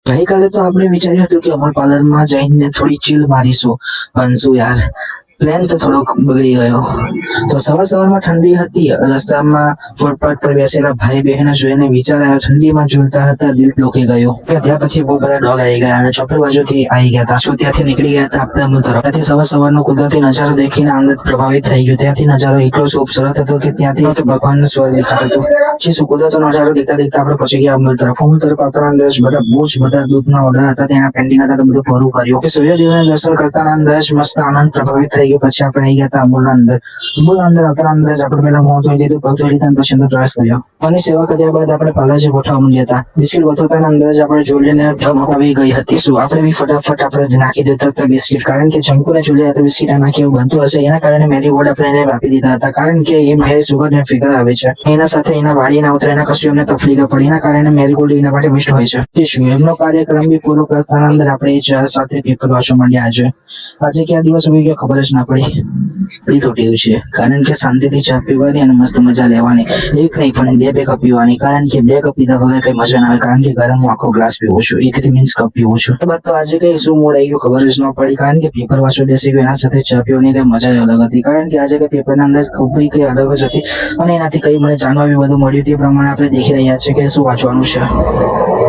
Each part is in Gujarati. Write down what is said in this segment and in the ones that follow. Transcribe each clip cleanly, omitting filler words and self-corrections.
ગઈકાલે તો આપણે વિચાર્યું હતું કે અમર પાર્લરમાં જઈને થોડી ચીલ મારીશું, પણ શું યાર, પ્લાન તો થોડોક બગડી ગયો. તો સવારમાં ઠંડી હતી, રસ્તામાં ફૂટપાથ પર બેસેલા ભાઈ બહેનો જોઈને વિચાર આવ્યો. ઠંડીમાં ઝૂલતા હતા, દિલ દુખી ગયું. ત્યાં પછી બહુ બધા ડોગ આવી ગયા અને ચોપર બાજુથી આવી ગયા હતા. શું ત્યાંથી નીકળી ગયા હતા આપણે અમુલ તરફ. ત્યાંથી સવારનો કુદરતી નજારો દેખીને આનંદ પ્રભાવિત થઈ ગયો. ત્યાંથી નજારો એટલો ખૂબસૂરત હતો કે ત્યાંથી કે ભગવાનનું સ્વર્ગ દેખાતું હતું. જે શું કુદરતનો નજારો દેખતા દેખતા આપણે પહોંચી ગયા અમુલ તરફ. અમુલ તરફ આવતા અંદર બધા બહુ જ બધા દૂધના ઓર્ડર હતા, તેના પેન્ડિંગ હતા, તો બધું પૂરું કર્યું. કે સૂર્યદેવના દર્શન કરતા અંદર જ મસ્ત આનંદ પ્રભાવિત થઈ ગયો. પછી આપણે આવી ગયા હતા અમૂલના અંદર. અમૂલના અંદર આવતા અંદર જ આપણે પહેલા મોં ધોઈ લીધું, પગ ધોઈ લીધા અને પછી અંદર પ્રવેશ કર્યો. અને સેવા કર્યા બાદ આપણે પાલાજી ગોઠવવા માંડ્યા હતા. બિસ્કિટ ગોઠવતાના અંદર જ આપણે જોલીને ધમક આવી ગઈ હતી. શું આપણે બી ફટાફટ આપણે નાખી દેતા હતા બિસ્કિટ, કારણ કે જંકુને જોડ્યા હતા બિસ્કિટ નાખી એવું બનતું હશે. એના કારણે મેરી ગોલ્ડ આપણે એને આપી દીધા હતા, કારણ કે એ મેરી સુગર ને ફિગર આવે છે. એના સાથે એના વાડી ના ઉતરે, એના કશું એમને તકલીફ પડી, એના કારણે મેરી ગોલ્ડ એના માટે બેસ્ટ હોય છે. શું એમનો કાર્યક્રમ બી પૂરો કરતા અંદર આપણે સાથે પેપર વાંચવા માંડ્યા. આજે ક્યાં દિવસ હોઈ ગયો ખબર જ ના પડી. તો ટેવ છે, કારણ કે શાંતિથી ચા પીવાની અને મસ્ત મજા લેવાની. એક નહીં પણ બે કપ પીવાની, કારણ કે બે કપ પીધા વગર કઈ મજા ના આવે. કારણ કે ગરમ હું આખો ગ્લાસ પીવું છું, 3 મીન્સ કપ પીવું છું. તો આજે કઈ શું મૂડ આવી ગયું ખબર જ ન પડી, કારણ કે પેપર વાંચવા બેસી ગયો. એના સાથે ચા પીવાની કઈ મજા જ અલગ હતી, કારણ કે આજે કઈ પેપરના અંદર ખબર કઈ અલગ જ હતી અને એનાથી કઈ મને જાણવા બી બધું મળ્યું. તે પ્રમાણે આપણે દેખી રહ્યા છીએ કે શું વાંચવાનું છે.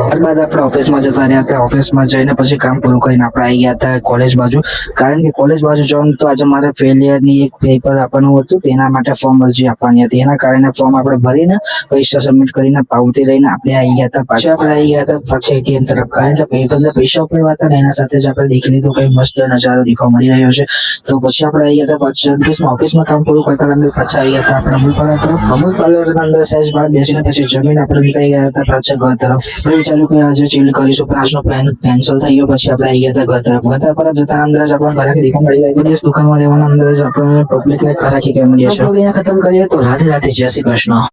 ત્યારબાદ આપણે ઓફિસમાં જતા રહ્યા હતા. ઓફિસમાં જઈને પછી કામ પૂરું કરીને આપણે આવી ગયા હતા કોલેજ બાજુ, કારણ કે કોલેજ બાજુ જવાનું તો આજે મારે ફેલિયરની એક પેપર આપવાનું હતું, તેના માટે ફોર્મ અરજી આપવાની હતી. એના કારણે ફોર્મ આપણે ભરીને પૈસા સબમિટ કરીને પાવતી લઈને આપણે આવી ગયા હતા. પાછા આપણે આવી ગયા હતા પાછા એટીએમ તરફ, કારણ કે પેપરના પૈસા ઉપાડવા હતા ને એના સાથે જ આપણે દેખી લીધું કઈ મસ્ત નજારો દેખવા મળી રહ્યો છે. તો પછી આપણે આવી ગયા હતા પાછા ઓફિસમાં કામ પૂરું કરતા અંદર પાછા આવી ગયા હતા આપણે અમૂલ પાર્લર તરફ. અમૂલ પાર્લર અંદર સહેજ બહાર બેસીને પછી જમીન આપણે નીકળી ગયા હતા પાછા ઘર તરફ. વિચાર્યું કે આજે ચીલ કરીશું, પણ આજનો પ્લાન કેન્સલ થઈ ગયો. પછી આપણે આવી ગયા હતા ઘર તરફ. ઘર તરફ જતા અંદર જ આપણને ઘરાકી દેખવા મળી ગઈ. દિવસ દુકાનમાં રહેવાના અંદર જ આપણને પબ્લિકને ઘરાકી કઈ મળી છે. ખતમ કરીએ તો રાધે રાધે, જય શ્રી કૃષ્ણ.